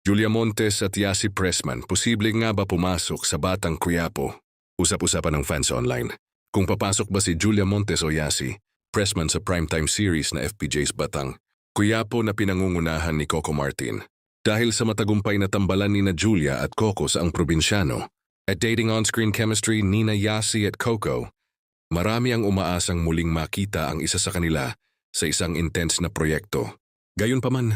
Julia Montes at Yasi Pressman, posible nga ba pumasok sa Batang Quiapo? Usap-usapan ng fans online. Kung papasok ba si Julia Montes o Yasi Pressman sa primetime series na FPJ's Batang Quiapo na pinangungunahan ni Coco Martin. Dahil sa matagumpay na tambalan ni na Julia at Coco sa ang probinsyano, at dating on-screen chemistry ni na Yasi at Coco, marami ang umaasang muling makita ang isa sa kanila sa isang intense na proyekto. Gayunpaman,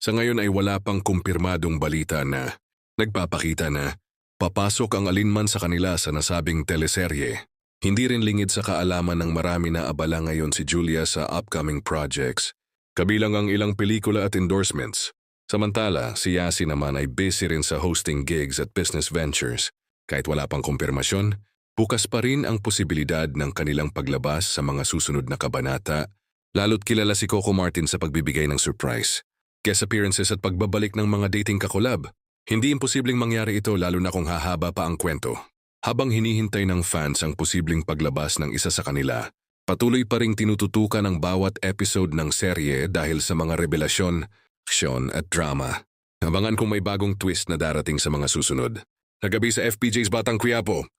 sa ngayon ay wala pang kumpirmadong balita na nagpapakita na papasok ang alinman sa kanila sa nasabing teleserye. Hindi rin lingid sa kaalaman ng marami na abala ngayon si Julia sa upcoming projects, kabilang ang ilang pelikula at endorsements. Samantala, si Yasi naman ay busy rin sa hosting gigs at business ventures. Kahit wala pang kumpirmasyon, bukas pa rin ang posibilidad ng kanilang paglabas sa mga susunod na kabanata, lalo't kilala si Coco Martin sa pagbibigay ng surprise. Guest appearances at pagbabalik ng mga dating kakolab. Hindi imposibleng mangyari ito lalo na kung hahaba pa ang kwento. Habang hinihintay ng fans ang posibleng paglabas ng isa sa kanila, patuloy pa ring tinututukan ang bawat episode ng serye dahil sa mga revelasyon, aksyon at drama. Abangan kung may bagong twist na darating sa mga susunod. Nagabi sa FPJ's Batang Quiapo.